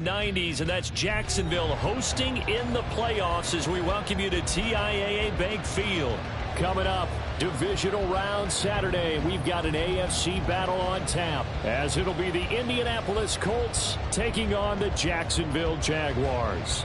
90s, and that's Jacksonville hosting in the playoffs as we welcome you to TIAA Bank Field. Coming up, divisional round Saturday. We've got an AFC battle on tap as it'll be the Indianapolis Colts taking on the Jacksonville Jaguars.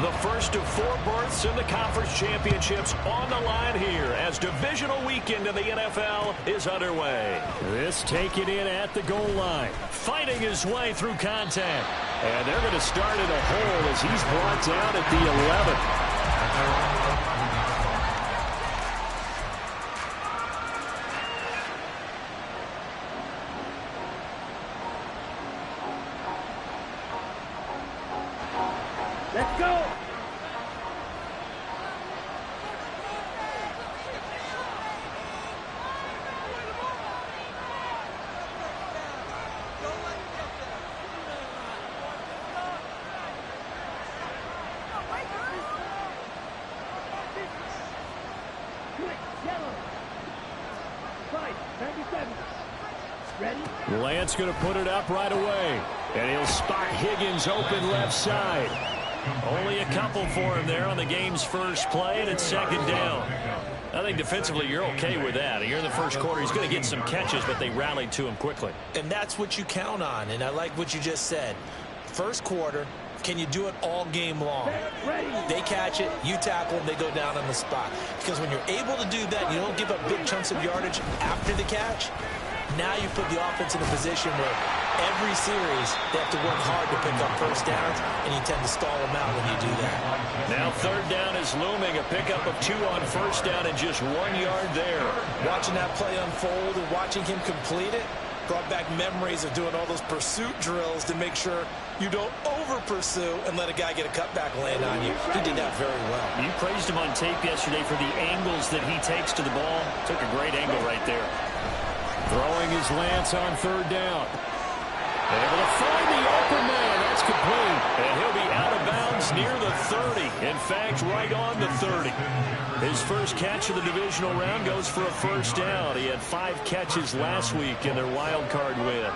The first of 4 berths in the conference championships on the line here as divisional weekend in the NFL is underway. This taken in at the goal line, fighting his way through contact. And they're going to start in a hole as he's brought down at the 11. Let's go! Lance going to put it up right away. And he'll spot Higgins open left side. Only a couple for him there on the game's first play, and it's second down. I think defensively you're okay with that. Here in the first quarter, he's going to get some catches, but they rallied to him quickly. And that's what you count on, and I like what you just said. First quarter, can you do it all game long? They catch it, you tackle them, they go down on the spot. Because when you're able to do that, you don't give up big chunks of yardage after the catch. Now you put the offense in a position where every series they have to work hard to pick up first downs, and you tend to stall them out when you do that. Now third down is looming, a pickup of 2 on first down and just 1 yard there. Watching that play unfold and watching him complete it brought back memories of doing all those pursuit drills to make sure you don't over-pursue and let a guy get a cutback land on you. He did that very well. You praised him on tape yesterday for the angles that he takes to the ball. Took a great angle right there. Throwing his Lance on third down. Able to find the open man. That's complete. And he'll be out of bounds near the 30. In fact, right on the 30. His first catch of the divisional round goes for a first down. He had 5 catches last week in their wild card win.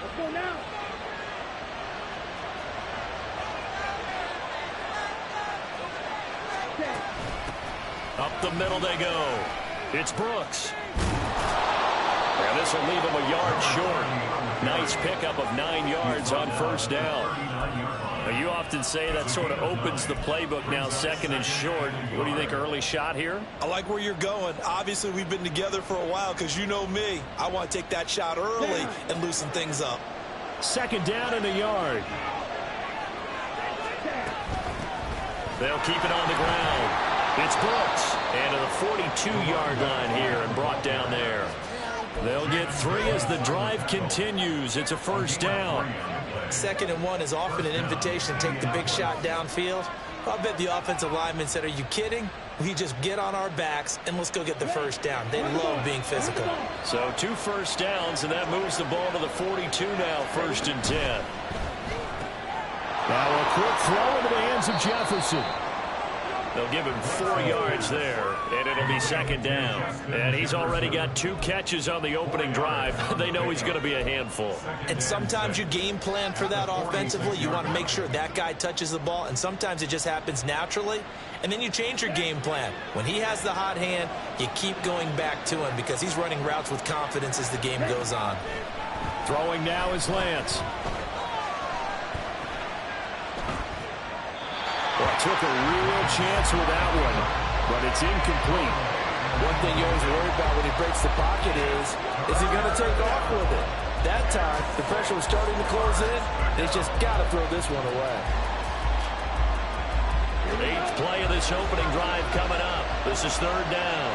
Let's go now. Up the middle they go. It's Brooks. And this will leave him a yard short. Nice pickup of 9 yards on first down. Now, you often say that sort of opens the playbook now, second and short. What do you think, early shot here? I like where you're going. Obviously, we've been together for a while because you know me. I want to take that shot early and loosen things up. Second down and a yard. They'll keep it on the ground. It's Brooks, and to the 42-yard line here and brought down there. They'll get 3 as the drive continues. It's a first down. Second and 1 is often an invitation to take the big shot downfield. I'll bet the offensive lineman said, are you kidding? We just get on our backs and let's go get the first down. They love being physical. So 2 first downs, and that moves the ball to the 42 now, first and 10. Now a quick throw into the hands of Jefferson. They'll give him 4 yards there, and it'll be second down. And he's already got 2 catches on the opening drive. They know he's going to be a handful. And sometimes you game plan for that offensively. You want to make sure that guy touches the ball, and sometimes it just happens naturally. And then you change your game plan. When he has the hot hand, you keep going back to him because he's running routes with confidence as the game goes on. Throwing now is Lance. Well, took a real chance with that one, but it's incomplete. One thing you always worry about when he breaks the pocket is he going to take off with it? That time, the pressure was starting to close in. They just got to throw this one away. 8th play of this opening drive coming up. This is third down.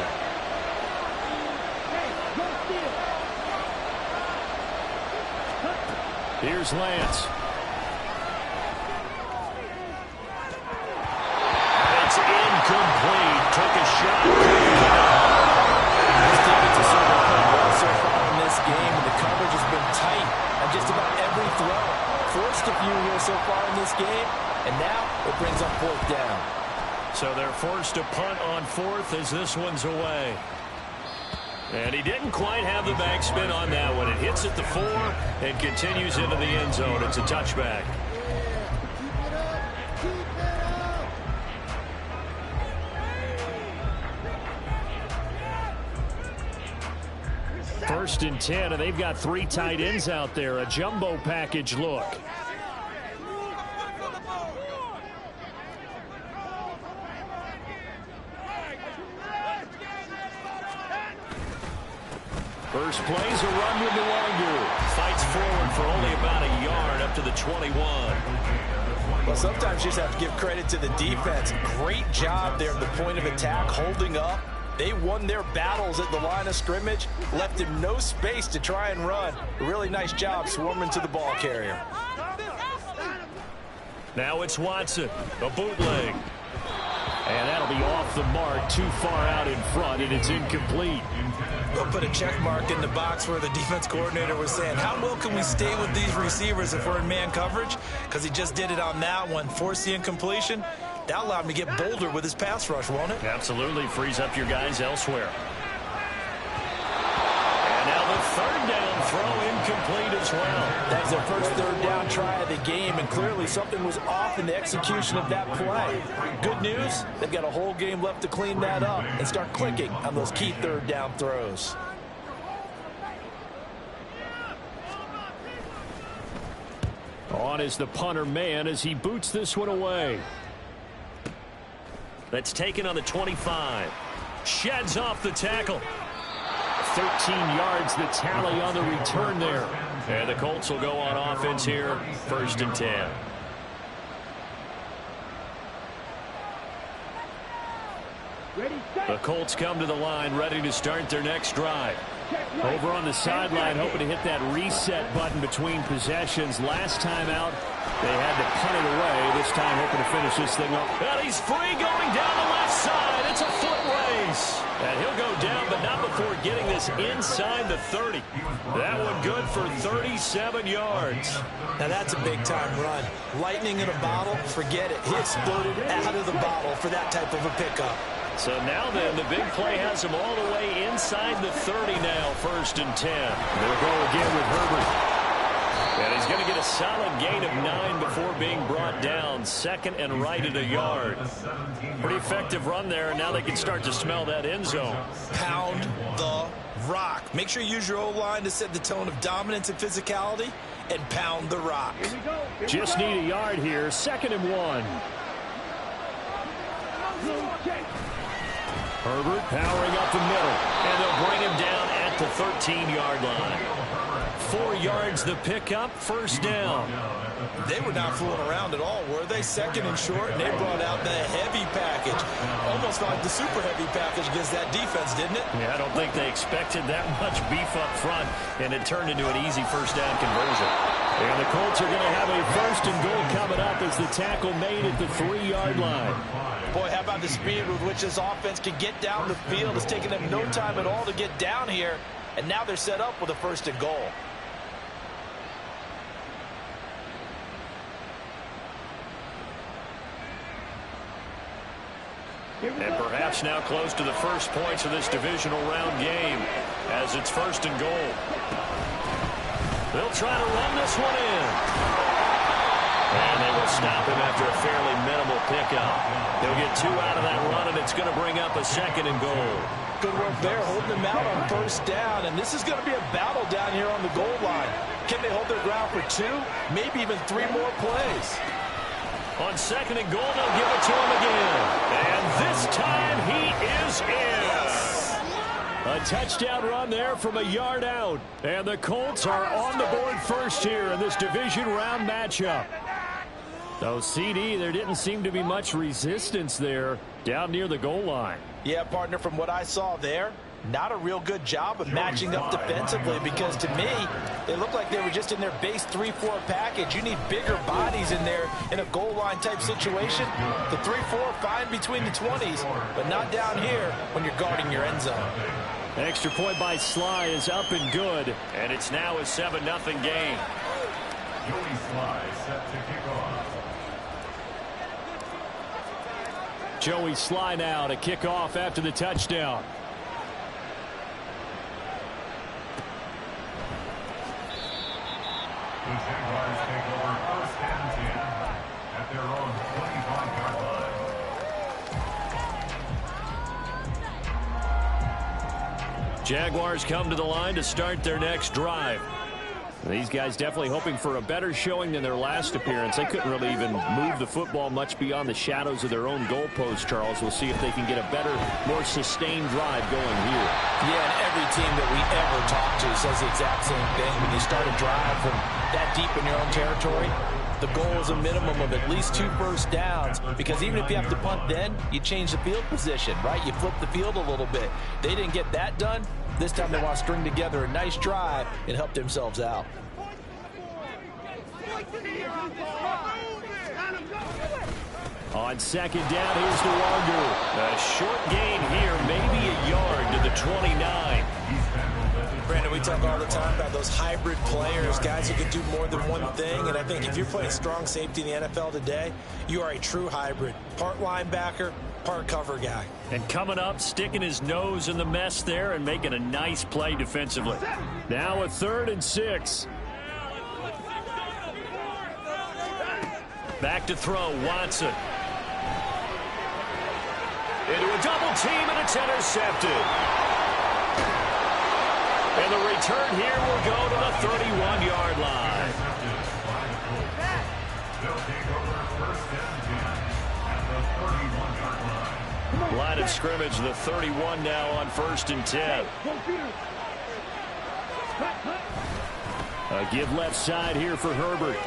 Here's Lance. It's incomplete. Took a shot. This defense has certainly played well so far in this game, and the coverage has been tight on just about every throw. forced a few here so far in this game, and now it brings up 4th down. So they're forced to punt on 4th as this one's away. And he didn't quite have the backspin on that one. It hits at the 4 and continues into the end zone. It's a touchback. First and 10, and they've got 3 tight ends out there. A jumbo package look. First play's a run with Nwangwu. Fights forward for only about a yard up to the 21. Well, sometimes you just have to give credit to the defense. Great job there at the point of attack, holding up. They won their battles at the line of scrimmage, left him no space to try and run. A really nice job swarming to the ball carrier. Now it's Watson, a bootleg. And that'll be off the mark, too far out in front, and it's incomplete. They'll put a check mark in the box where the defense coordinator was saying, how well can we stay with these receivers if we're in man coverage? Because he just did it on that one, forced the incompletion. That allowed him to get bolder with his pass rush, won't it? Absolutely, frees up your guys elsewhere. And now the 3rd down throw incomplete as well. That was their first 3rd down try of the game, and clearly something was off in the execution of that play. Good news, they've got a whole game left to clean that up and start clicking on those key 3rd down throws. On is the punter man as he boots this one away. That's taken on the 25. Sheds off the tackle. 13 yards the tally on the return there. And the Colts will go on offense here, 1st and 10. The Colts come to the line ready to start their next drive. Over on the sideline, hoping to hit that reset button between possessions. Last time out, they had to punt it away. This time, hoping to finish this thing up. And he's free going down the left side. It's a foot race. And he'll go down, but not before getting this inside the 30. That one good for 37 yards. Now that's a big-time run. Lightning in a bottle, forget it. He exploded out of the bottle for that type of a pickup. So now then, the big play has him all the way inside the 30 now, 1st and 10. They'll go again with Herbert. And he's going to get a solid gain of 9 before being brought down. 2nd and right at a yard. Pretty effective run there, and now they can start to smell that end zone. Pound the rock. Make sure you use your O-line to set the tone of dominance and physicality, and pound the rock. Just need a yard here. 2nd and 1. Herbert powering up the middle, and they'll bring him down at the 13-yard line. 4 yards the pickup, 1st down. They were not fooling around at all, were they? 2nd and short, and they brought out the heavy package. Almost like the super heavy package against that defense, didn't it? Yeah, I don't think they expected that much beef up front, and it turned into an easy 1st down conversion. And the Colts are going to have a 1st and goal coming up as the tackle made at the 3-yard line. Boy, how about the speed with which this offense can get down the field? It's taken them no time at all to get down here, and now they're set up with a 1st and goal. And perhaps now close to the first points of this divisional round game as it's 1st and goal. They'll try to run this one in. And they will stop him after a fairly minimal pickup. They'll get 2 out of that run, and it's going to bring up a 2nd and goal. Good work there, holding them out on 1st down. And this is going to be a battle down here on the goal line. Can they hold their ground for 2, maybe even 3 more plays? On 2nd and goal, they'll give it to him again. And this time he is in. A touchdown run there from a yard out. And the Colts are on the board first here in this division round matchup. So, CD, there didn't seem to be much resistance there down near the goal line. Yeah, partner, from what I saw there, not a real good job of matching up defensively, because to me, they look like they were just in their base 3-4 package. You need bigger bodies in there in a goal line type situation. The 3-4 fine between the 20s, but not down here when you're guarding your end zone. Extra point by Sly is up and good, and it's now a 7-0 game. Joey Sly now to kick off after the touchdown. The Jaguars take over first and 10 at their own 25-yard line. Jaguars come to the line to start their next drive. These guys definitely hoping for a better showing than their last appearance. They couldn't really even move the football much beyond the shadows of their own goalpost, Charles. We'll see if they can get a better, more sustained drive going here. Yeah, and every team that we ever talk to says the exact same thing. When you start a drive from that deep in your own territory, the goal is a minimum of at least 2 first downs, because even if you have to punt then, you change the field position, right? You flip the field a little bit. They didn't get that done. This time they want to string together a nice drive and help themselves out. On second down, here's the Wander. A short gain here, maybe a yard to the 29. Brandon, we talk all the time about those hybrid players, guys who can do more than one thing. And I think if you're playing strong safety in the NFL today, you are a true hybrid. Part linebacker, part cover guy. And coming up, sticking his nose in the mess there and making a nice play defensively. Now a 3rd and 6. Back to throw, Watson. Into a double team, and it's intercepted. And the return here will go to the 31-yard line. Line of scrimmage, the 31 now on 1st and 10. A give left side here for Herbert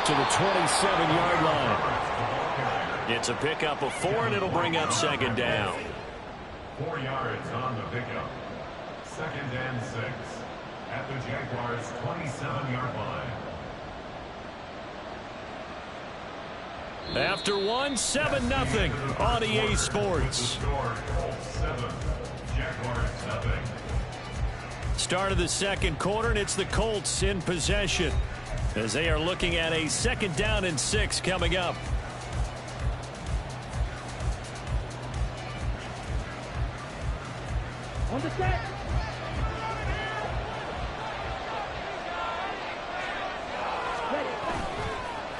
to the 27-yard line. It's a pickup of 4, and it'll bring up 2nd down. 4 yards on the pickup. 2nd and 6 at the Jaguars' 27-yard line. After 1, 7-0 on EA Sports. Start of the second quarter, and it's the Colts in possession as they are looking at a 2nd down and 6 coming up. On the set.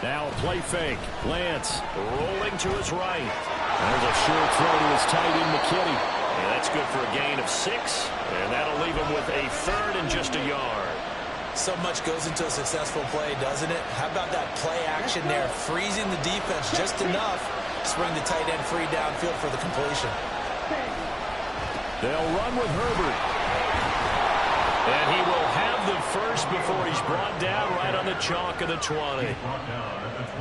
Now a play fake. Lance rolling to his right. There's a short throw to his tight end, McKinney. And that's good for a gain of 6. And that'll leave him with a 3rd and just a yard. So much goes into a successful play, doesn't it? How about that play action there? Freezing the defense just enough to spring the tight end free downfield for the completion. They'll run with Herbert. And he will have the first before he's brought down right on the chalk of the 20.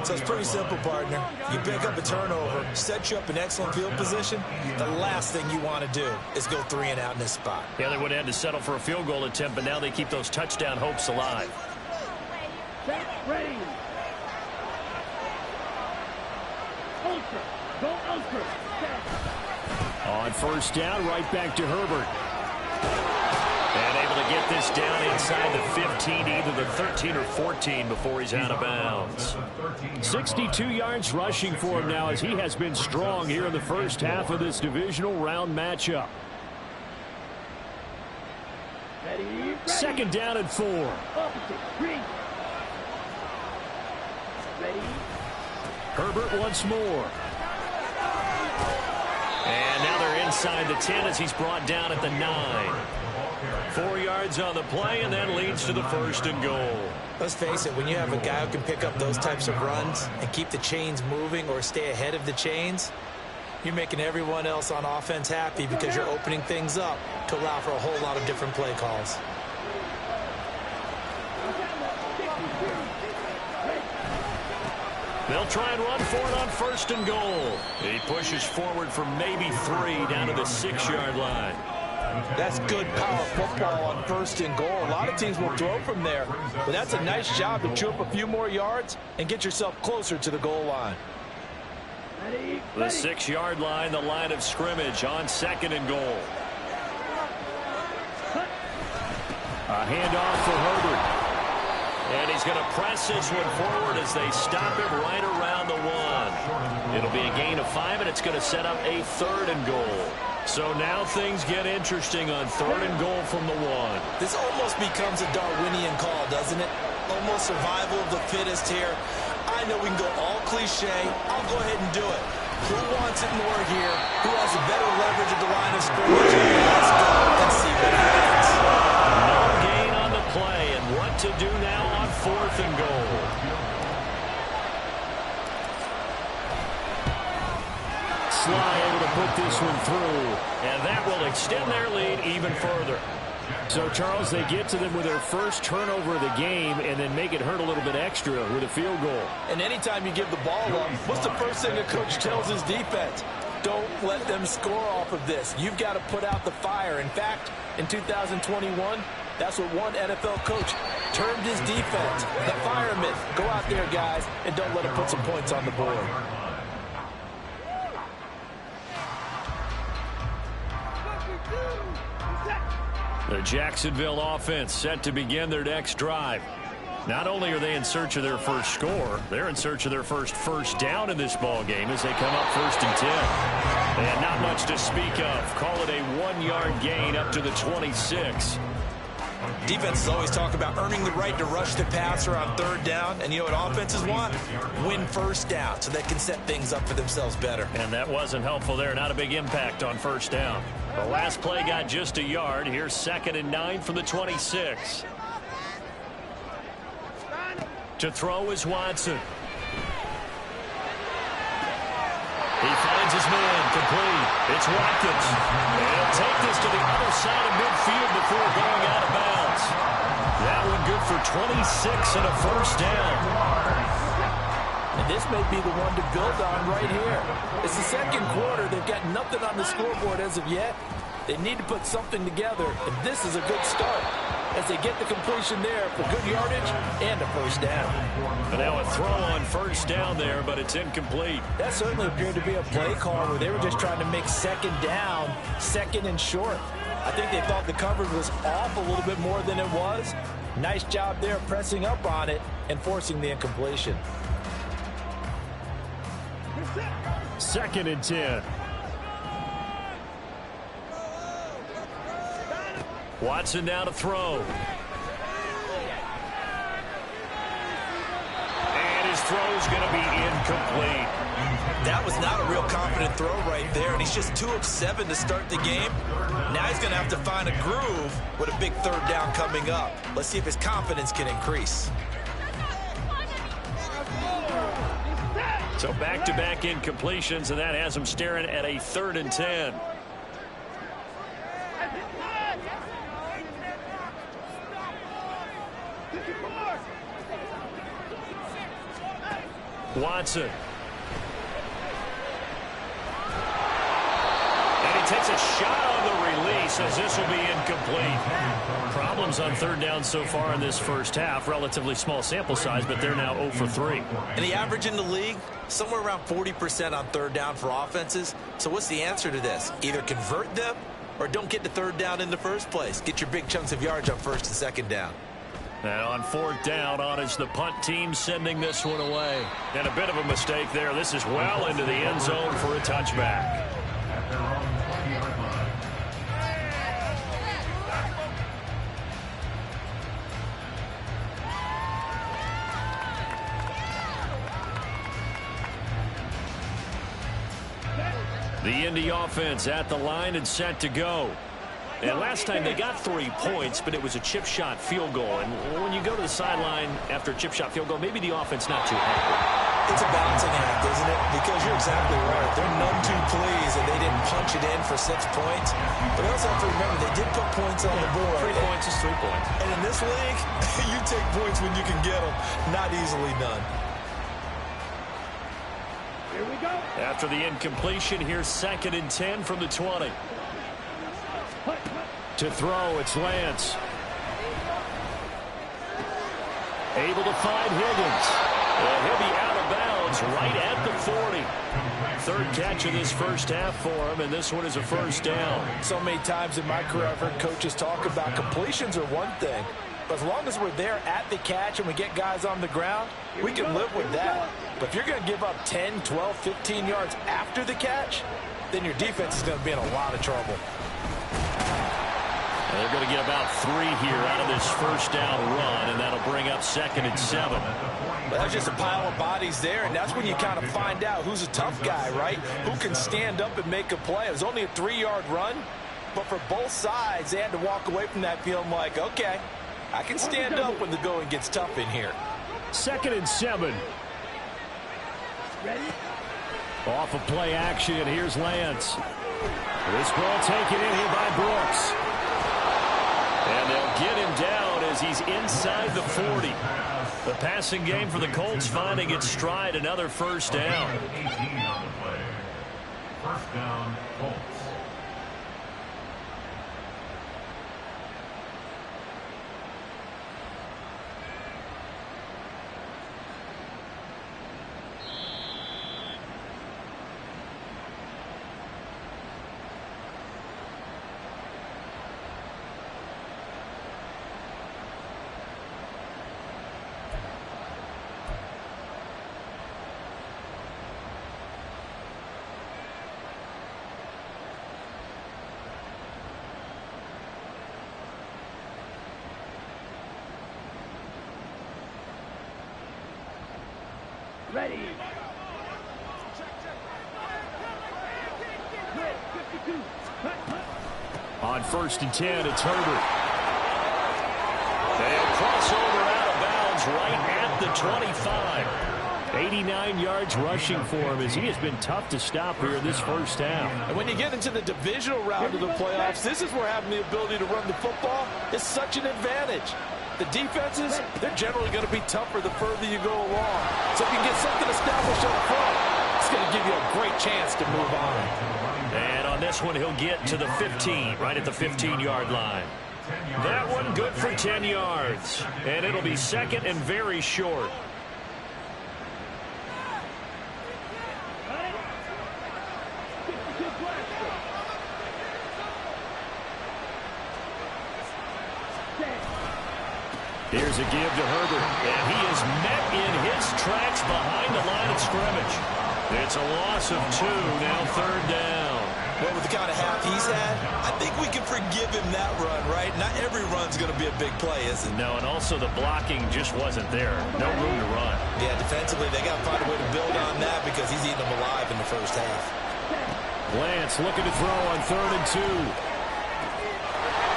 So it's pretty simple, partner. You pick up a turnover, set you up in excellent field position. The last thing you want to do is go 3 and out in this spot. Yeah, they would have had to settle for a field goal attempt, but now they keep those touchdown hopes alive. Set, ready. Ultra. Go ultra. Set. On 1st down, right back to Herbert. And able to get this down inside the 15, either the 13 or 14 before he's out of bounds. 62 yards rushing for him now as he has been strong here in the first half of this divisional round matchup. Ready. 2nd down and 4. Opposite. Green. Ready. Herbert once more. And now they're inside the 10 as he's brought down at the 9. 4 yards on the play, and that leads to the 1st and goal. Let's face it, when you have a guy who can pick up those types of runs and keep the chains moving or stay ahead of the chains, you're making everyone else on offense happy because you're opening things up to allow for a whole lot of different play calls. They'll try and run for it on 1st and goal. He pushes forward for maybe 3 down to the 6-yard line. That's good power football on 1st and goal. A lot of teams will throw from there, but that's a nice job to chew up a few more yards and get yourself closer to the goal line. The 6-yard line, the line of scrimmage on 2nd and goal. A handoff for Herbert. And he's going to press this one forward as they stop him right around the 1. It'll be a gain of 5, and it's going to set up a 3rd and goal. So now things get interesting on 3rd and goal from the 1. This almost becomes a Darwinian call, doesn't it? Almost survival of the fittest here. I know we can go all cliche. I'll go ahead and do it. Who wants it more here? Who has a better leverage at the line of scrimmage? Let's go and see what happens. No gain on the play, and what to do now on 4th and goal. Sly able to put this one through, and that will extend their lead even further. So, Charles, they get to them with their first turnover of the game and then make it hurt a little bit extra with a field goal. And anytime you give the ball up, what's the first thing a coach tells his defense? Don't let them score off of this. You've got to put out the fire. In fact, in 2021, that's what one NFL coach termed his defense, the firemen. Go out there, guys, and don't let them put some points on the board. The Jacksonville offense set to begin their next drive. Not only are they in search of their first score, they're in search of their first down in this ball game as they come up 1st and 10. And not much to speak of. Call it a 1-yard gain up to the 26. Defenses always talk about earning the right to rush the passer on 3rd down. And you know what offenses want? Win 1st down so they can set things up for themselves better. And that wasn't helpful there. Not a big impact on 1st down. The last play got just a yard. Here's 2nd and 9 from the 26. To throw is Watson. He finds his man complete. It's Watkins. And he'll take this to the other side of midfield before going out of bounds. That one good for 26 and a 1st down. And this may be the one to build on right here. It's the 2nd quarter. They've got nothing on the scoreboard as of yet. They need to put something together, and this is a good start as they get the completion there for good yardage and a 1st down. And now a throw on 1st down there, but it's incomplete. That certainly appeared to be a play call where they were just trying to make 2nd down, 2nd and short. I think they thought the coverage was off a little bit more than it was. Nice job there pressing up on it and forcing the incompletion. 2nd and 10. Watson down to throw. And his throw's going to be incomplete. That was not a real confident throw right there, and he's just 2 of 7 to start the game. Now he's going to have to find a groove with a big 3rd down coming up. Let's see if his confidence can increase. So back-to-back incompletions, and that has him staring at a 3rd and 10. Watson. And he takes a shot on the release as this will be incomplete. Problems on 3rd down so far in this first half. Relatively small sample size, but they're now 0 for 3. And the average in the league, somewhere around 40% on 3rd down for offenses. So what's the answer to this? Either convert them or don't get to 3rd down in the first place. Get your big chunks of yards on 1st and 2nd down. And on 4th down, on is the punt team sending this one away. And a bit of a mistake there. This is well into the end zone for a touchback. The Indy offense at the line and set to go. And last time they got 3 points, but it was a chip shot field goal. And when you go to the sideline after a chip shot field goal, maybe the offense not too happy. It's a balancing act, isn't it? Because you're exactly right. They're none too pleased that they didn't punch it in for 6 points. But you also have to remember they did put points on the board. 3 points is 3 points. And in this league, you take points when you can get them. Not easily done. Here we go. After the incompletion, here's 2nd and 10 from the 20. To throw, it's Lance. Able to find Higgins. And he'll be out of bounds right at the 40. 3rd catch of this first half for him, and this one is a 1st down. So many times in my career, I've heard coaches talk about completions are one thing, As long as we're there at the catch and we get guys on the ground, we can live with that. But if you're going to give up 10, 12, 15 yards after the catch, then your defense is going to be in a lot of trouble. They're going to get about 3 here out of this first down run, and that'll bring up 2nd and 7. Well, there's just a pile of bodies there, and that's when you kind of find out who's a tough guy, right? Who can stand up and make a play. It was only a 3-yard run, but for both sides, they had to walk away from that feeling like, okay, I can stand up when the going gets tough in here. 2nd and 7. Ready? Off of play action, here's Lance. This ball taken in here by Brooks. And they'll get him down as he's inside the 40. The passing game for the Colts finding its stride, another first down. 18 on the play. First down, Colts. Ready. Quick, 52. On 1st and 10, it's Herbert. They'll cross over out of bounds right at the 25. 89 yards rushing for him as he has been tough to stop here in this first half. And when you get into the divisional round of the playoffs, this is where having the ability to run the football is such an advantage. The defenses, they're generally going to be tougher the further you go along. So if you can get something established up front, it's going to give you a great chance to move on. And on this one, he'll get to the 15, right at the 15-yard line. That one good for 10 yards. And it'll be 2nd and very short. Here's a give to Herbert, and he is met in his tracks behind the line of scrimmage. It's a loss of 2, now 3rd down. Well, with the kind of half he's had, I think we can forgive him that run, right? Not every run's going to be a big play, is it? No, and also the blocking just wasn't there. No room to run. Yeah, defensively, they got to find a way to build on that because he's eating them alive in the first half. Lance looking to throw on 3rd and 2.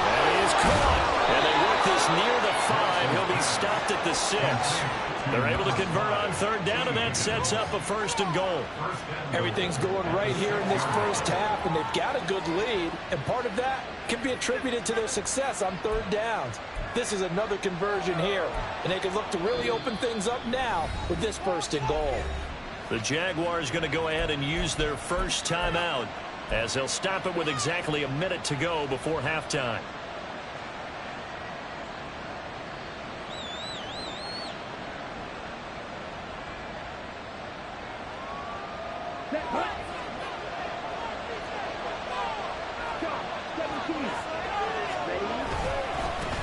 That is caught. And they work this near the 5. He'll be stopped at the 6. They're able to convert on 3rd down, and that sets up a 1st and goal. Everything's going right here in this first half, and they've got a good lead. And part of that can be attributed to their success on 3rd downs. This is another conversion here, and they can look to really open things up now with this 1st and goal. The Jaguars going to go ahead and use their first timeout as they'll stop it with exactly a minute to go before halftime.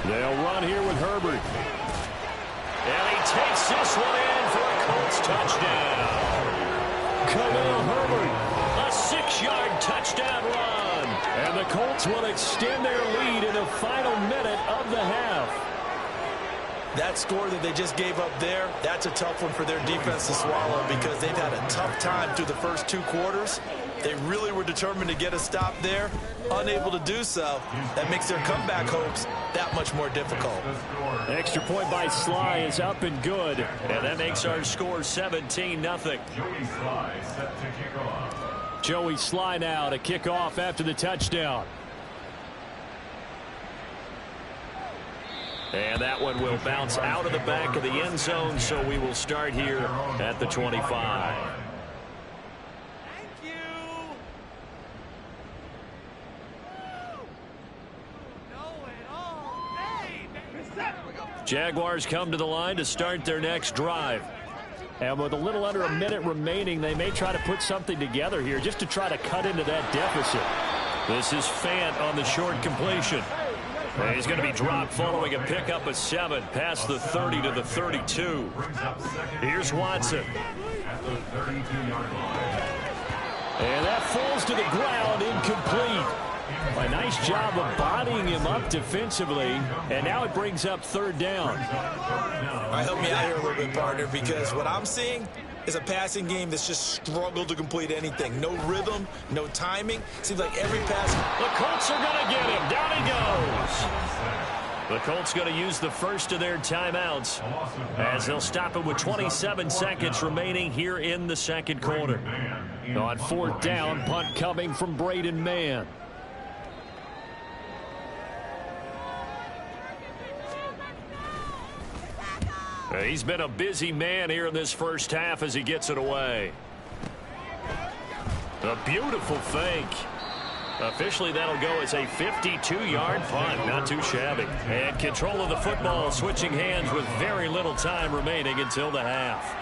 They'll run here with Herbert. And he takes this one in for a Colts touchdown. Khalil Herbert, a 6-yard touchdown run. And the Colts will extend their lead in the final minute of the half. That score that they just gave up there, that's a tough one for their defense to swallow because they've had a tough time through the first 2 quarters. They really were determined to get a stop there, unable to do so. That makes their comeback hopes that much more difficult. Extra point by Sly is up and good, and that makes our score 17-0. Joey Sly set to kick off. Joey Sly now to kick off after the touchdown. And that one will bounce out of the back of the end zone, so we will start here at the 25. Jaguars come to the line to start their next drive. And with a little under a minute remaining, they may try to put something together here just to try to cut into that deficit. This is Fant on the short completion. And he's going to be dropped following a pickup of 7 past the 30 to the 32. Here's Watson. And that falls to the ground, incomplete. A nice job of bodying him up defensively, and now it brings up 3rd down. All right, help me out here a little bit, partner, because what I'm seeing is a passing game that's just struggled to complete anything. No rhythm, no timing. Seems like every pass. The Colts are going to get him. Down he goes. The Colts going to use the first of their timeouts as they'll stop it with 27 seconds remaining here in the 2nd quarter. On 4th down, punt coming from Braden Mann. He's been a busy man here in this first half as he gets it away. A beautiful fake. Officially, that'll go as a 52-yard punt. Not too shabby. And control of the football switching hands with very little time remaining until the half.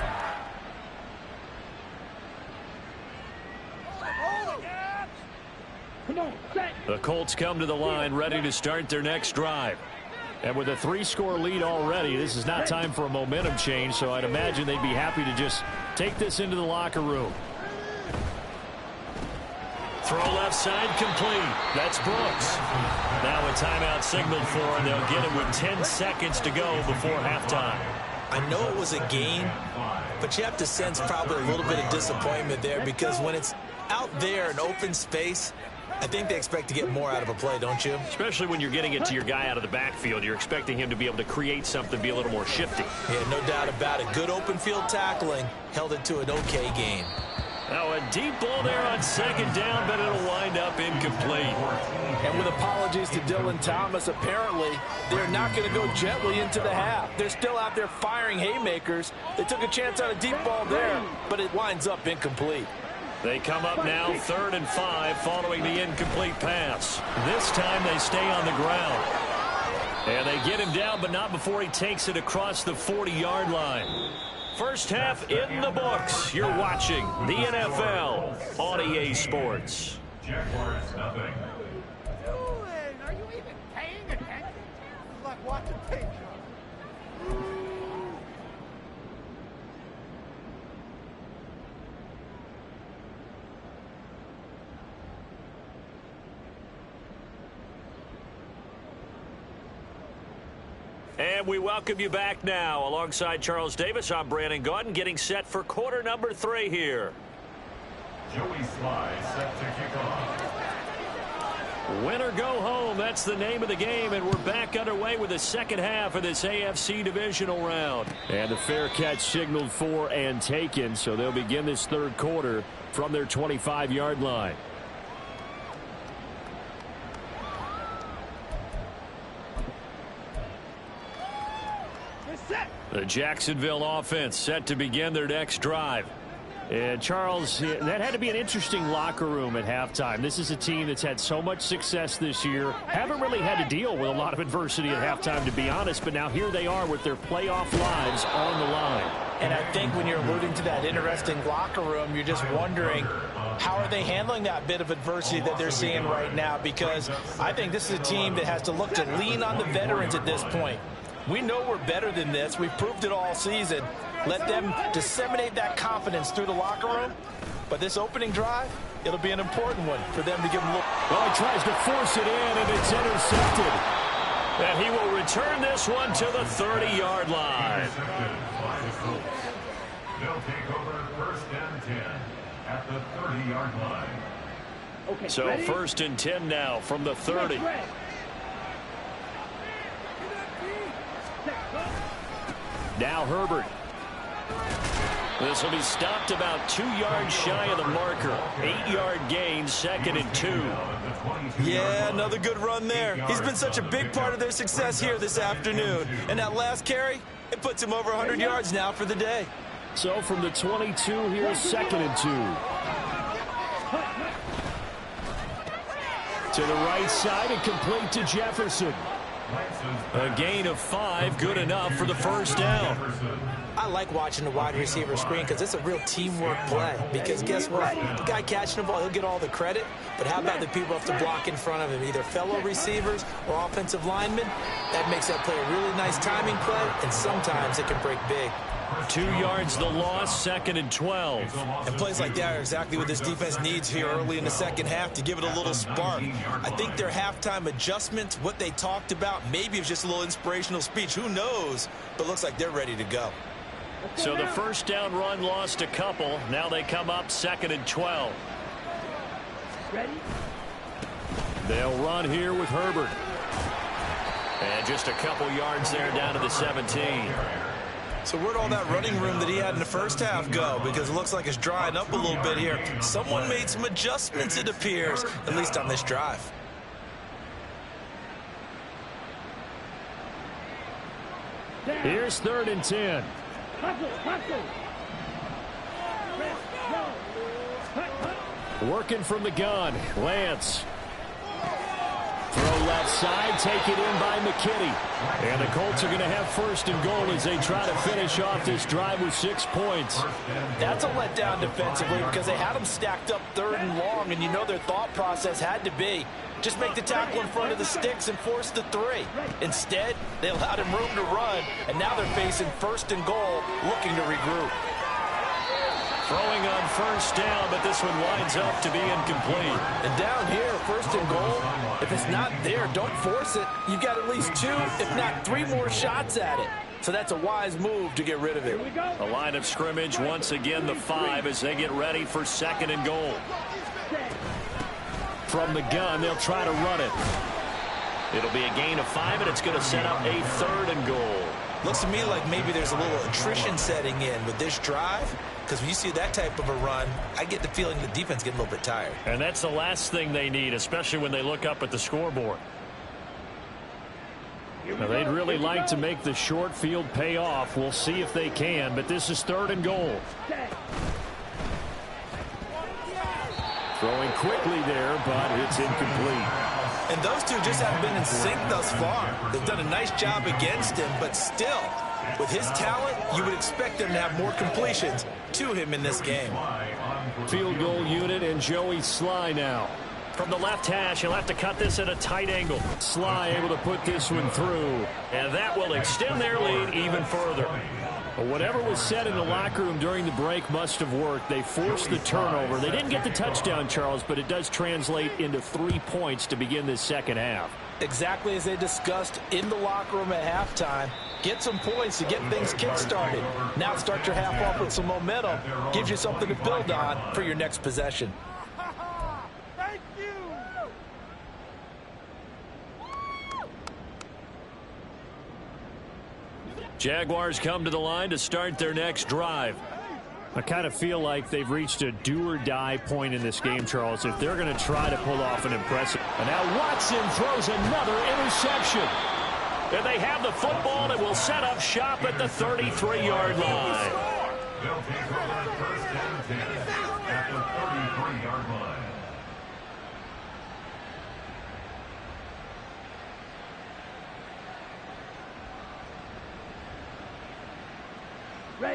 The Colts come to the line ready to start their next drive. And with a 3-score lead already, this is not time for a momentum change, so I'd imagine they'd be happy to just take this into the locker room. Throw left side complete. That's Brooks. Now a timeout signaled for, and they'll get it with 10 seconds to go before halftime. I know it was a gain, but you have to sense probably a little bit of disappointment there because when it's out there in open space, I think they expect to get more out of a play, don't you? Especially when you're getting it to your guy out of the backfield. You're expecting him to be able to create something, be a little more shifty. Yeah, no doubt about it. Good open field tackling held it to an okay gain. Now a deep ball there on 2nd down, but it'll wind up incomplete. And with apologies to Dylan Thomas, apparently they're not going to go gently into the half. They're still out there firing haymakers. They took a chance on a deep ball there, but it winds up incomplete. They come up now 3rd and 5 following the incomplete pass. This time they stay on the ground. And they get him down, but not before he takes it across the 40-yard line. First half in the books. You're watching the NFL on EA Sports. Jaguars nothing. Are you even paying attention? It's like watching tape. And we welcome you back now. Alongside Charles Davis, I'm Brandon Gaudin, getting set for quarter number 3 here. Joey Sly set to kick off. Win or go home, that's the name of the game, and we're back underway with the second half of this AFC Divisional round. And the fair catch signaled for and taken, so they'll begin this 3rd quarter from their 25-yard line. The Jacksonville offense set to begin their next drive. And, Charles, that had to be an interesting locker room at halftime. This is a team that's had so much success this year. Haven't really had to deal with a lot of adversity at halftime, to be honest. But now here they are with their playoff lives on the line. And I think when you're alluding to that interesting locker room, you're just wondering, how are they handling that bit of adversity that they're seeing right now? Because I think this is a team that has to look to lean on the veterans at this point. We know we're better than this. We've proved it all season. Let them disseminate that confidence through the locker room. But this opening drive, it'll be an important one for them to give them a look. Well, he tries to force it in, and it's intercepted. And he will return this one to the 30-yard line. They'll take over 1st and 10 at the 30-yard line. Okay, So ready? 1st and 10 now from the 30. Now Herbert. This will be stopped about 2 yards shy of the marker. 8-yard gain, 2nd and 2. Yeah, another good run there. He's been such a big part of their success here this afternoon. And that last carry, it puts him over 100 yards now for the day. So from the 22, here's 2nd and 2. To the right side and complete to Jefferson. A gain of 5, good enough for the first down. I like watching the wide receiver screen because it's a real teamwork play. Because guess what? The guy catching the ball, he'll get all the credit. But how about the people who have to block in front of him, either fellow receivers or offensive linemen? That makes that play a really nice timing play, and sometimes it can break big. 2 yards the loss, 2nd and 12. And plays like that are exactly what this defense needs here early in the second half to give it a little spark. I think their halftime adjustments, what they talked about, maybe it's just a little inspirational speech. Who knows? But looks like they're ready to go. So the first down run lost a couple. Now they come up 2nd and 12. Ready? They'll run here with Herbert. And just a couple yards there down to the 17. So where'd all that running room that he had in the first half go? Because it looks like it's drying up a little bit here. Someone made some adjustments, it appears, at least on this drive. Here's 3rd and 10. Working from the gun, Lance. Throw left side, take it in by McKinney. And the Colts are going to have 1st and goal as they try to finish off this drive with 6 points. That's a letdown defensively because they had them stacked up 3rd and long, and you know their thought process had to be just make the tackle in front of the sticks and force the 3. Instead, they allowed him room to run, and now they're facing 1st and goal, looking to regroup. Throwing on 1st down, but this one winds up to be incomplete. And down here, 1st and goal, if it's not there, don't force it. You've got at least 2, if not 3 more shots at it. So that's a wise move to get rid of it. A line of scrimmage, once again the 5 as they get ready for 2nd and goal. From the gun, they'll try to run it. It'll be a gain of 5, and it's going to set up a 3rd and goal. Looks to me like maybe there's a little attrition setting in with this drive. Because when you see that type of a run, I get the feeling the defense getting a little bit tired. And that's the last thing they need, especially when they look up at the scoreboard. Now, they'd really like to make the short field pay off. We'll see if they can, but this is 3rd and goal. Throwing quickly there, but it's incomplete. And those two just haven't been in sync thus far. They've done a nice job against him, but still, with his talent, you would expect them to have more completions to him in this game. Field goal unit and Joey Sly now. From the left hash, he'll have to cut this at a tight angle. Sly able to put this one through, and that will extend their lead even further. But whatever was said in the locker room during the break must have worked. They forced the turnover. They didn't get the touchdown, Charles, but it does translate into 3 points to begin this second half. Exactly as they discussed in the locker room at halftime. Get some points to get things kick-started. Now start your half off with some momentum. Gives you something to build on for your next possession. Thank you. Jaguars come to the line to start their next drive. I kind of feel like they've reached a do-or-die point in this game, Charles, if they're going to try to pull off an impressive. And now Watson throws another interception. And they have the football that will set up shop at the 33-yard line. They'll take over 1st and 10 at the 33-yard line.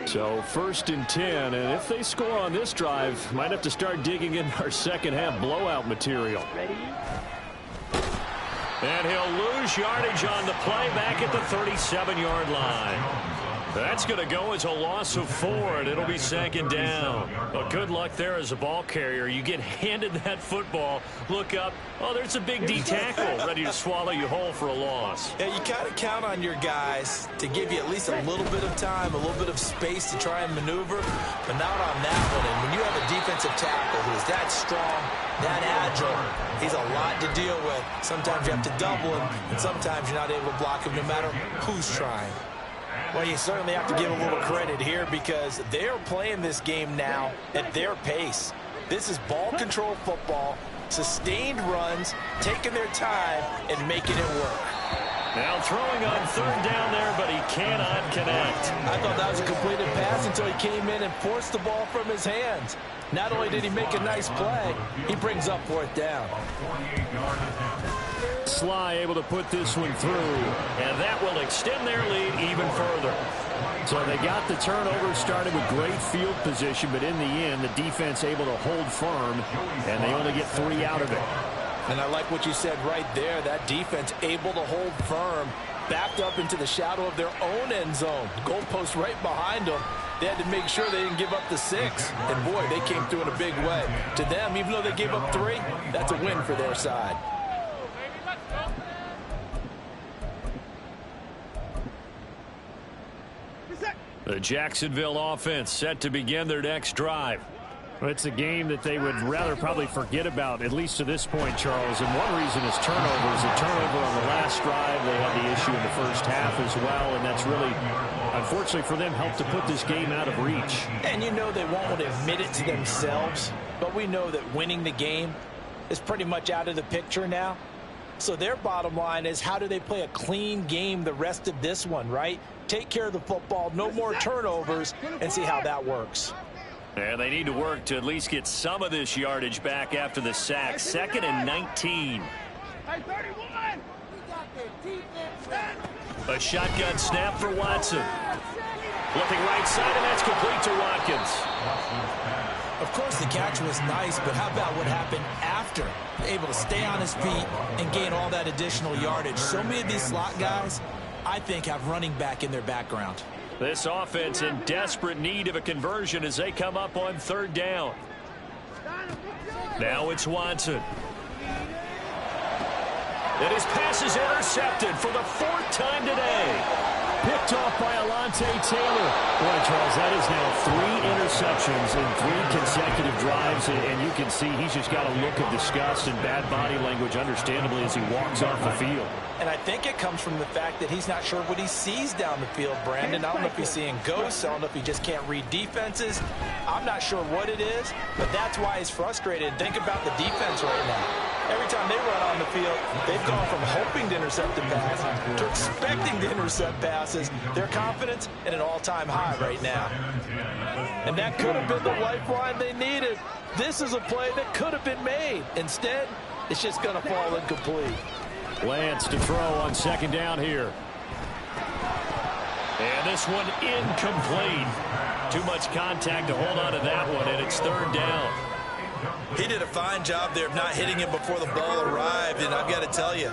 So 1st and 10, and if they score on this drive, might have to start digging in our second half blowout material. Ready? And he'll lose yardage on the play back at the 37-yard line. That's going to go as a loss of 4, and it'll be 2nd down. Well, good luck there as a ball carrier. You get handed that football, look up, oh, there's a big D tackle ready to swallow you whole for a loss. Yeah, you kind of count on your guys to give you at least a little bit of time, a little bit of space to try and maneuver, but not on that one. And when you have a defensive tackle who is that strong, that agile, he's a lot to deal with. Sometimes you have to double him, and sometimes you're not able to block him no matter who's trying. Well, you certainly have to give a little credit here because they're playing this game now at their pace. This is ball control football, sustained runs, taking their time, and making it work. Now throwing on third down there, but he cannot connect. I thought that was a completed pass until he came in and forced the ball from his hands. Not only did he make a nice play, he brings up fourth down. Sly able to put this one through, and that will extend their lead even further. So they got the turnover started with great field position, but in the end, the defense able to hold firm, and they only get 3 out of it. And I like what you said right there. That defense able to hold firm, backed up into the shadow of their own end zone. Goalpost right behind them. They had to make sure they didn't give up the 6. And, boy, they came through in a big way. To them, even though they gave up 3, that's a win for their side. The Jacksonville offense set to begin their next drive. Well, it's a game that they would rather probably forget about, at least to this point, Charles. And one reason is turnovers. A turnover on the last drive. They had the issue in the first half as well, and that's really, unfortunately for them, helped to put this game out of reach. And you know they won't admit it to themselves, but we know that winning the game is pretty much out of the picture now. So their bottom line is, how do they play a clean game the rest of this one, right? Take care of the football, no more turnovers, and see how that works. And they need to work to at least get some of this yardage back after the sack. 2nd and 19. A shotgun snap for Watson. Looking right side, and that's complete to Watkins. Of course, the catch was nice, but how about what happened after? Able to stay on his feet and gain all that additional yardage. So many of these slot guys, I think, have running back in their background. This offense in desperate need of a conversion as they come up on third down. Now it's Watson. And his pass is intercepted for the 4th time today. Picked off by Alontae Taylor. Boy, Charles, that is now 3 interceptions in 3 consecutive drives, and you can see he's just got a look of disgust and bad body language, understandably, as he walks off the field. And I think it comes from the fact that he's not sure what he sees down the field, Brandon. I don't know if he's seeing ghosts. I don't know if he just can't read defenses. I'm not sure what it is, but that's why he's frustrated. Think about the defense right now. Every time they run on the field, they've gone from hoping to intercept a pass to expecting to intercept passes. Their confidence at an all-time high right now. And that could have been the lifeline they needed. This is a play that could have been made. Instead, it's just going to fall incomplete. Lance to throw on 2nd down here. And this one incomplete. Too much contact to hold on to that one, and it's 3rd down. He did a fine job there of not hitting him before the ball arrived, and I've got to tell you,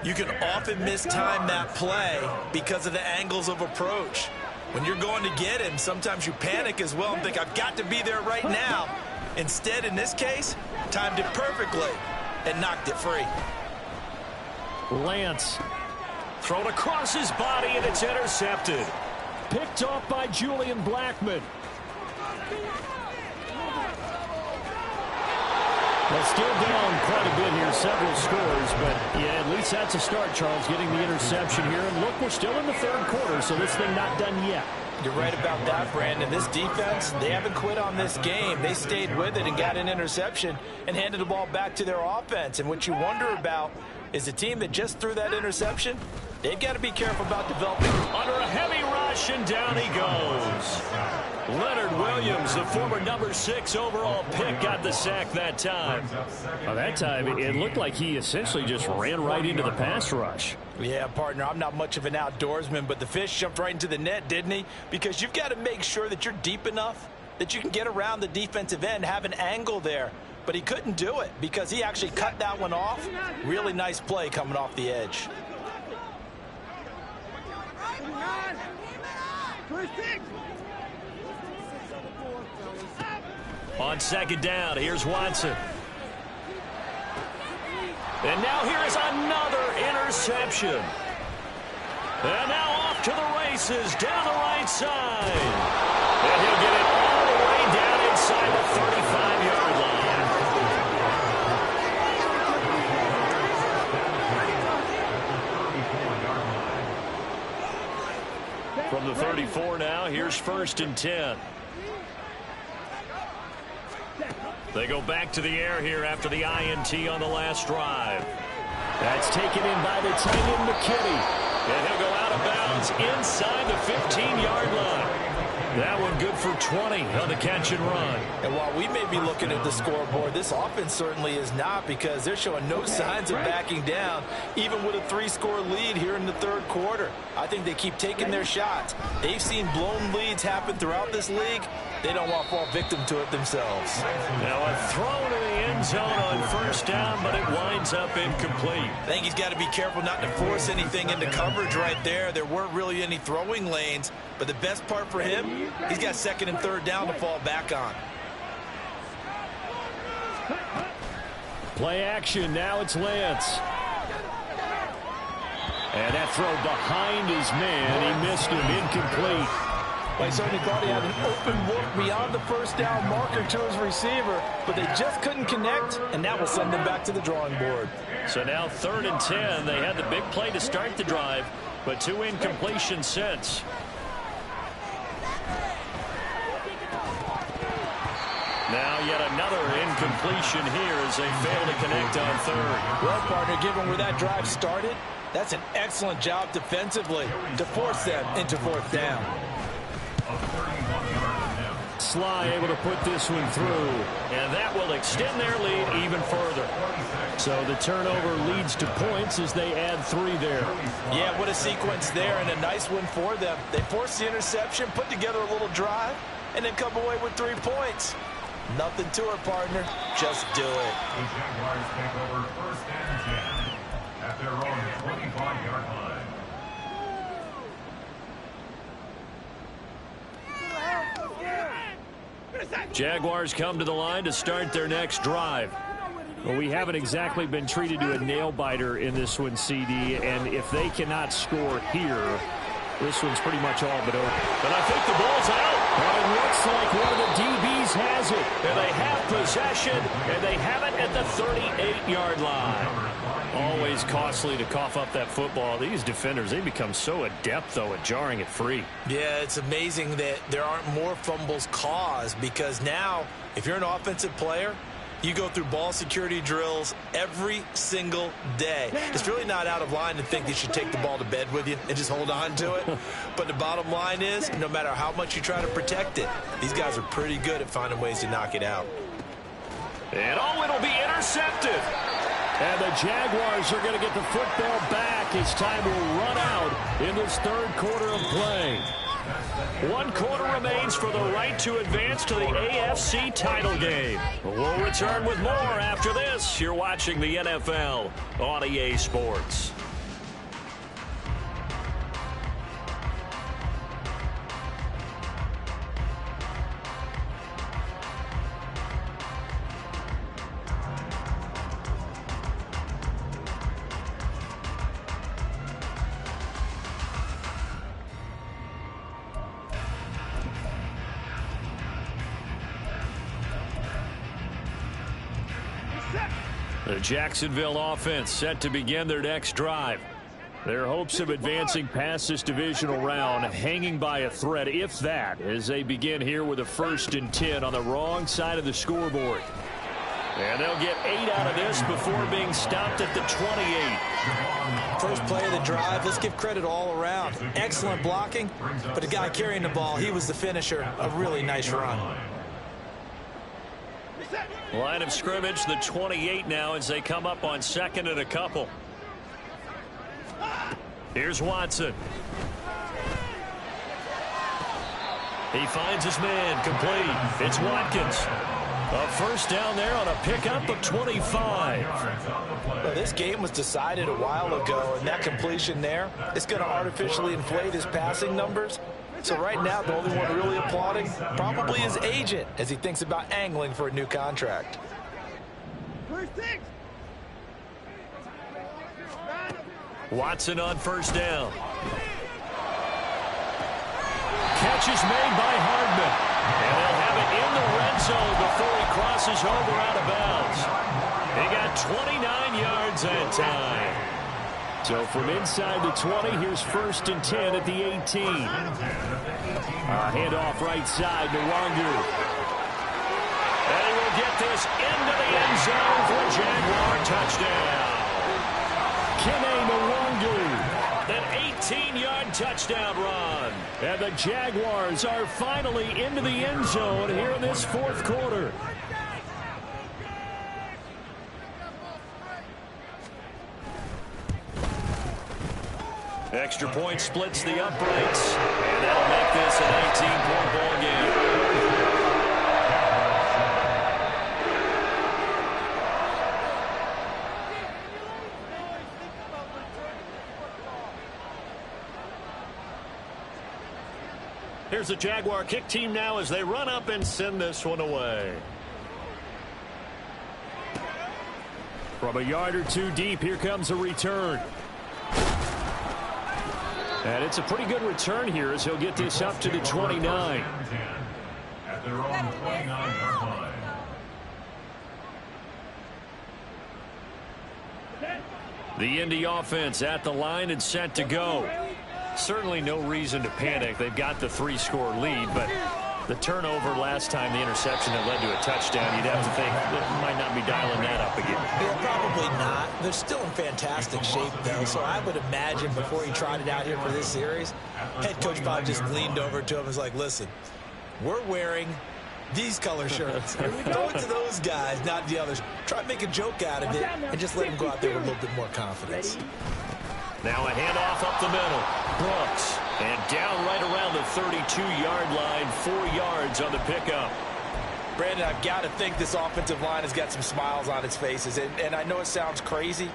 you can often mistime that play because of the angles of approach. When you're going to get him, sometimes you panic as well and think, I've got to be there right now. Instead, in this case, timed it perfectly and knocked it free. Lance thrown across his body, and it's intercepted. Picked off by Julian Blackmon. Well, still down quite a bit here, several scores, but yeah, at least that's a start, Charles, getting the interception here. And look, we're still in the 3rd quarter, so this thing not done yet. You're right about that, Brandon. This defense, they haven't quit on this game. They stayed with it and got an interception and handed the ball back to their offense. And what you wonder about is the team that just threw that interception, they've got to be careful about developing. Under a heavy rush, and down he goes. Leonard Williams, the former number 6 overall pick, got the sack that time. Well, that time, it looked like he essentially just ran right into the pass rush. Yeah, partner, I'm not much of an outdoorsman, but the fish jumped right into the net, didn't he? Because you've got to make sure that you're deep enough that you can get around the defensive end, have an angle there. But he couldn't do it because he actually cut that one off. Really nice play coming off the edge. On 2nd down, here's Watson. And now here is another interception. And now off to the races down the right side. And he'll get it all the way down inside the 35-yard line. From the 34 now, here's 1st and 10. They go back to the air here after the INT on the last drive. That's taken in by the tight end, McKinney. And he'll go out of bounds inside the 15-yard line. That one good for 20 on the catch and run. And while we may be looking at the scoreboard, this offense certainly is not, because they're showing no signs of backing down, even with a 3-score lead here in the third quarter. I think they keep taking their shots. They've seen blown leads happen throughout this league. They don't want to fall victim to it themselves. Now a throw to the end zone on first down, but it winds up incomplete. I think he's got to be careful not to force anything into coverage right there. There weren't really any throwing lanes, but the best part for him, he's got second and third down to fall back on. Play action, now it's Lance. And that throw behind his man, he missed him, incomplete. Well, he certainly thought he had an open look beyond the first down marker to his receiver, but they just couldn't connect, and that will send them back to the drawing board. So now 3rd and 10. They had the big play to start the drive, but 2 incompletions since. Now yet another incompletion here as they fail to connect on 3rd. Well, partner, given where that drive started, that's an excellent job defensively to force them into 4th down. Sly able to put this one through, and that will extend their lead even further. So the turnover leads to points as they add 3 there. Yeah, what a sequence there, and a nice one for them. They forced the interception, put together a little drive, and then come away with 3 points. Nothing to it, partner. Just do it. The Jaguars take over 1st and 10 at their own 25-yard line. Jaguars come to the line to start their next drive. Well, we haven't exactly been treated to a nail-biter in this one, CD, and if they cannot score here, this one's pretty much all but over. But I think the ball's out. And it looks like one of the DBs has it. And they have possession, and they have it at the 38-yard line. Always costly to cough up that football. These defenders, they become so adept, though, at jarring it free. Yeah, it's amazing that there aren't more fumbles caused, because now, if you're an offensive player, you go through ball security drills every single day. It's really not out of line to think you should take the ball to bed with you and just hold on to it. But the bottom line is, no matter how much you try to protect it, these guys are pretty good at finding ways to knock it out. And it'll be intercepted. And the Jaguars are going to get the football back as time will run out in this 3rd quarter of play. 1 quarter remains for the right to advance to the AFC title game. We'll return with more after this. You're watching the NFL on EA Sports. The Jacksonville offense set to begin their next drive. Their hopes of advancing past this divisional round hanging by a thread, if that, as they begin here with a 1st and 10 on the wrong side of the scoreboard. And they'll get 8 out of this before being stopped at the 28. First play of the drive, let's give credit all around. Excellent blocking, but the guy carrying the ball, he was the finisher. A really nice run. Line of scrimmage, the 28 now as they come up on 2nd and a couple. Here's Watson. He finds his man, complete. It's Watkins. A 1st down there on a pickup of 25. Well, this game was decided a while ago, and that completion there, it's going to artificially inflate his passing numbers. So right now, the only one really applauding probably his agent as he thinks about angling for a new contract. Watson on 1st down. Catch is made by Hardman. And they'll have it in the red zone before he crosses over out of bounds. He got 29 yards that time. So from inside the 20, here's 1st and 10 at the 18. Handoff right side to Wangu. And he will get this into the end zone for a Jaguar touchdown. An 18-yard touchdown run. And the Jaguars are finally into the end zone here in this fourth quarter. Extra point splits the uprights, and that'll make this an 18-point ball game. Here's the Jaguar kick team now as they run up and send this one away. From a yard or two deep, here comes a return. And it's a pretty good return here as he'll get this up to the 29. At their own 29-yard line. The Indy offense at the line and set to go. Certainly no reason to panic. They've got the 3-score lead, but the turnover last time, the interception that led to a touchdown, you'd have to think they might not be dialing that up again. Yeah, probably not. They're still in fantastic shape, though, so I would imagine before he trotted out here for this series, head coach probably just leaned over to him and was like, listen, we're wearing these color shirts. Throw it to those guys, not the others. Try to make a joke out of it and just let them go out there with a little bit more confidence. Now a handoff up the middle. Brooks. And down right around the 32-yard line, 4 yards on the pickup. Brandon, I've got to think this offensive line has got some smiles on its faces. And I know it sounds crazy,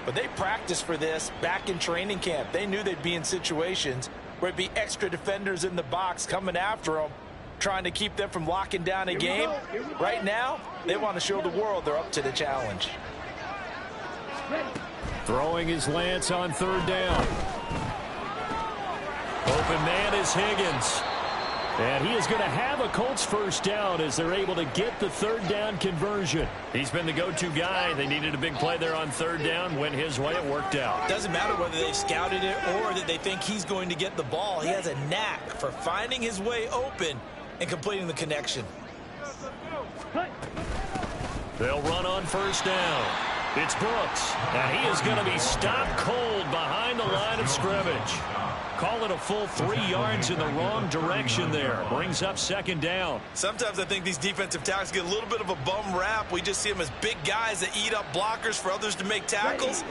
but they practiced for this back in training camp. They knew they'd be in situations where it'd be extra defenders in the box coming after them, trying to keep them from locking down a game. Right now, they want to show the world they're up to the challenge. Throwing is Lance on third down. Open man is Higgins. And he is going to have a Colts first down as they're able to get the third down conversion. He's been the go-to guy. They needed a big play there on third down. Went his way. It worked out. Doesn't matter whether they've scouted it or that they think he's going to get the ball. He has a knack for finding his way open and completing the connection. They'll run on first down. It's Brooks. And he is going to be stopped cold behind the line of scrimmage. Call it a full 3 yards in the wrong direction there. Brings up second down. Sometimes I think these defensive tackles get a little bit of a bum rap. We just see them as big guys that eat up blockers for others to make tackles.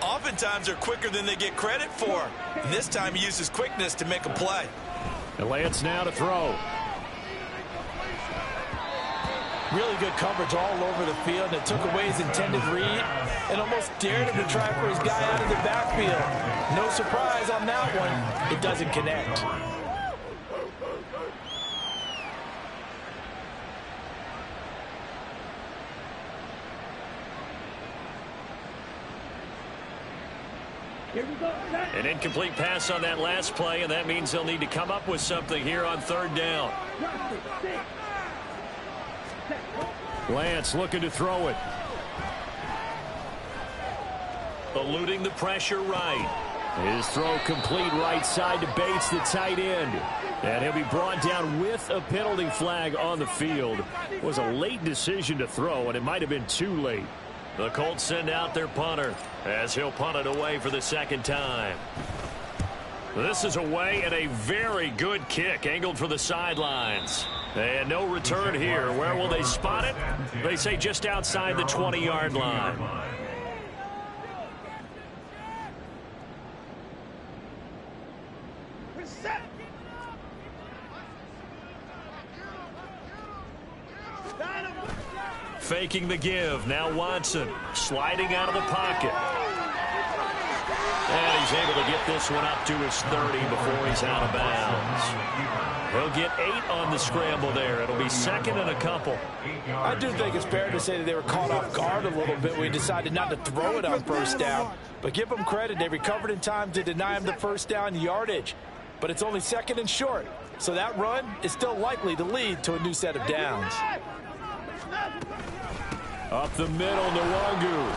Oftentimes they're quicker than they get credit for. And this time he uses quickness to make a play. And Lance now to throw. Really good coverage all over the field. It took away his intended read and almost dared him to try for his guy out of the backfield. No surprise on that one. It doesn't connect. An incomplete pass on that last play, and that means they'll need to come up with something here on third down. Lance looking to throw it. Eluding the pressure right. His throw complete right side to Bates, the tight end. And he'll be brought down with a penalty flag on the field. It was a late decision to throw, and it might have been too late. The Colts send out their punter as he'll punt it away for the second time. This is away and a very good kick angled for the sidelines. And no return here. Where will they spot it? They say just outside the 20-yard line. Faking the give. Now Watson sliding out of the pocket. And he's able to get this one up to his 30 before he's out of bounds. He'll get 8 on the scramble there. It'll be second and a couple. I do think it's fair to say that they were caught off guard a little bit when we decided not to throw it on first down. But give them credit. They recovered in time to deny him the first down yardage. But it's only second and short. So that run is still likely to lead to a new set of downs. Up the middle, Nwangu.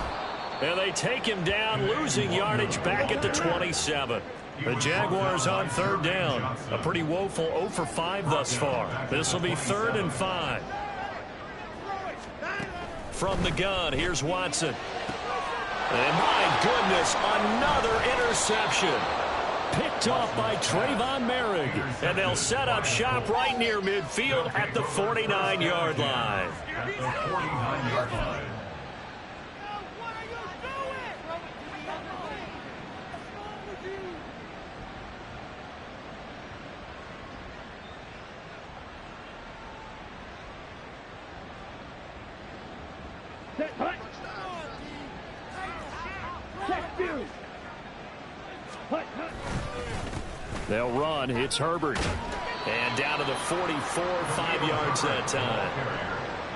And they take him down, losing yardage back at the 27. The Jaguars on third down. A pretty woeful 0 for 5 thus far. This will be 3rd and 5. From the gun, here's Watson. And my goodness, another interception. Picked off by Trayvon Merrick. And they'll set up shop right near midfield at the 49-yard line. At the 49-yard line. They'll run. It's Herbert. And down to the 44, 5 yards that time.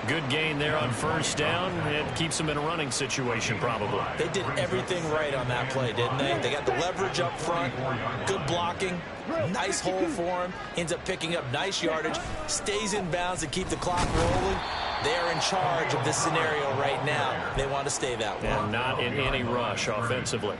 Good gain there on first down. It keeps them in a running situation probably. They did everything right on that play, didn't they? They got the leverage up front, good blocking, nice hole for him, ends up picking up nice yardage, stays in bounds to keep the clock rolling. They're in charge of this scenario right now. They want to stay that way. And not in any rush offensively.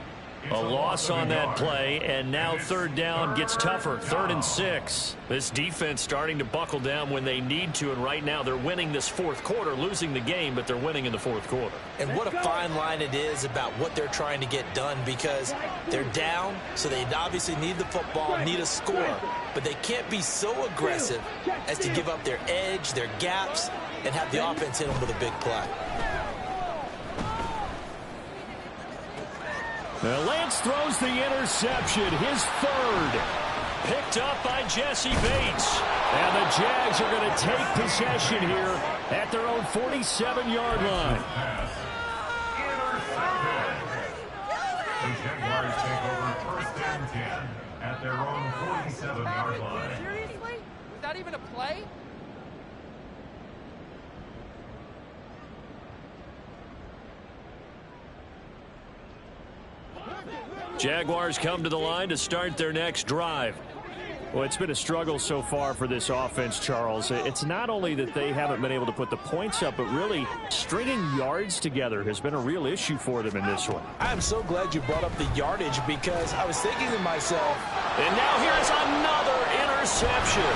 A loss on that play, and now third down gets tougher. 3rd and 6. This defense starting to buckle down when they need to, and right now they're winning this fourth quarter, losing the game, but they're winning in the fourth quarter. And what a fine line it is about what they're trying to get done, because they're down, so they obviously need the football, need a score, but they can't be so aggressive as to give up their edge, their gaps, and have the offense hit them with a big play. Lance throws the interception, his 3rd. Picked up by Jesse Bates. And the Jags are going to take possession here at their own 47-yard line. The Jaguars take over 1st and 10 at their own 47-yard line. Seriously? Was that even a play? Jaguars come to the line to start their next drive. Well, it's been a struggle so far for this offense, Charles. It's not only that they haven't been able to put the points up, but really stringing yards together has been a real issue for them in this one. I'm so glad you brought up the yardage, because I was thinking to myself, and now here's another interception.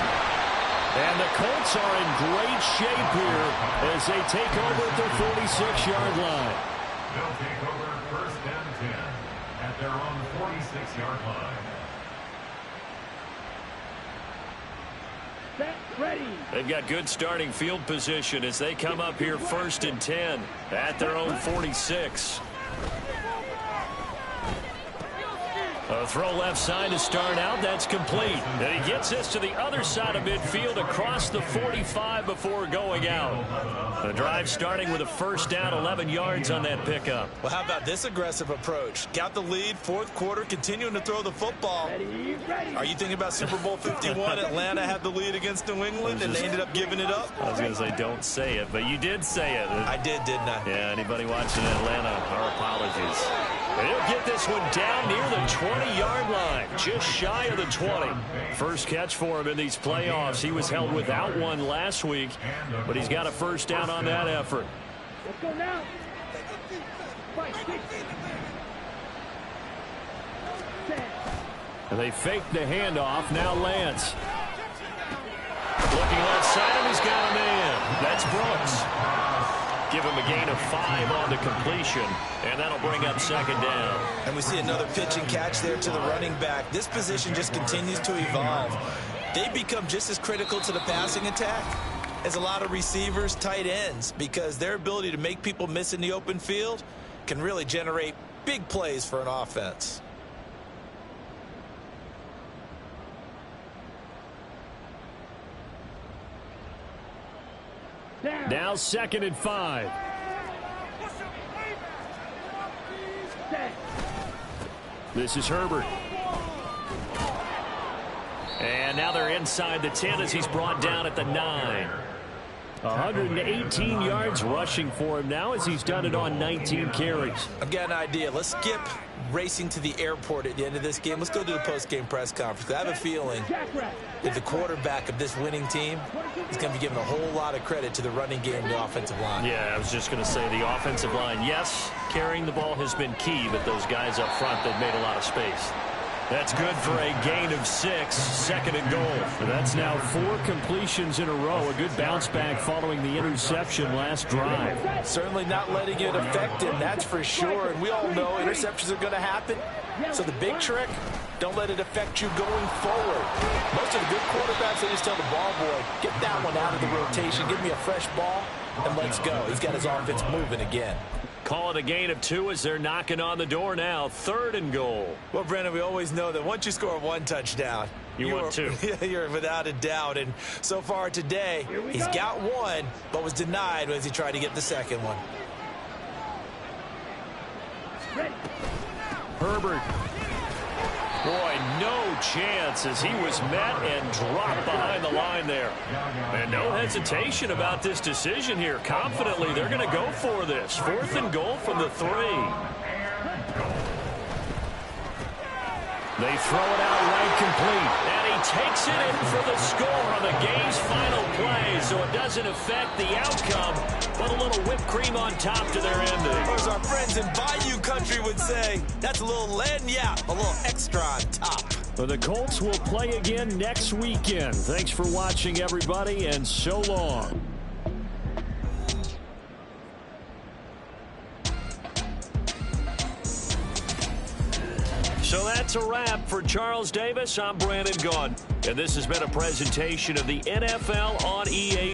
And the Colts are in great shape here as they take over at their 46-yard line. They'll take over 1st and 10 at their own 46-yard line. Set, ready. They've got good starting field position as they come up here 1st and 10 at their own 46. A throw left side to start out. That's complete. And he gets this to the other side of midfield across the 45 before going out. The drive starting with a first down, 11 yards on that pickup. well, how about this aggressive approach? Got the lead, fourth quarter, continuing to throw the football. Ready, ready. Are you thinking about Super Bowl 51? Atlanta had the lead against New England, and they ended up giving it up? I was going to say don't say it, but you did say it. I did, didn't I? Yeah, anybody watching Atlanta, our apologies. And he'll get this one down near the 20-yard line, just shy of the 20. First catch for him in these playoffs. He was held without one last week, but he's got a first down on that effort. Let's go now. 5, 6. Set. And they fake the handoff. Now Lance. Looking left side, and he's got a man. That's Brooks. Give him a gain of 5 on the completion, and that'll bring up second down. And we see another pitch and catch there to the running back. This position just continues to evolve. They become just as critical to the passing attack as a lot of receivers, tight ends, because their ability to make people miss in the open field can really generate big plays for an offense. Now 2nd and 5. Set. This is Herbert. And now they're inside the 10 as he's brought down at the 9. 118 yards rushing for him now as he's done it on 19 carries. I've got an idea. Let's skip racing to the airport at the end of this game. Let's go to the post-game press conference. I have a feeling that the quarterback of this winning team is going to be giving a whole lot of credit to the running game and the offensive line. Yeah, I was just going to say the offensive line, yes, carrying the ball has been key, but those guys up front, they've made a lot of space. That's good for a gain of 6, second and goal. That's now 4 completions in a row. A good bounce back following the interception last drive. Certainly not letting it affect him, that's for sure. And we all know interceptions are going to happen. So the big trick, don't let it affect you going forward. Most of the good quarterbacks, they just tell the ball boy, get that one out of the rotation, give me a fresh ball, and let's go. He's got his offense moving again. Call it a gain of 2 as they're knocking on the door now. Third and goal. Well, Brandon, we always know that once you score 1 touchdown, you want 2. You're without a doubt. And so far today, he's got 1, but was denied as he tried to get the second one. Herbert. Boy, no chance as he was met and dropped behind the line there. And no hesitation about this decision here. Confidently, they're going to go for this. 4th and goal from the 3. They throw it out right complete. And he takes it in for the score on the game's final play. So it doesn't affect the outcome, but a little whipped cream on top to their ending. Or as our friends in Bayou Country would say, that's a little lagniappe, a little extra on top. Well, the Colts will play again next weekend. Thanks for watching, everybody, and so long. So that's a wrap for Charles Davis. I'm Brandon Gaudin, and this has been a presentation of the NFL on EA.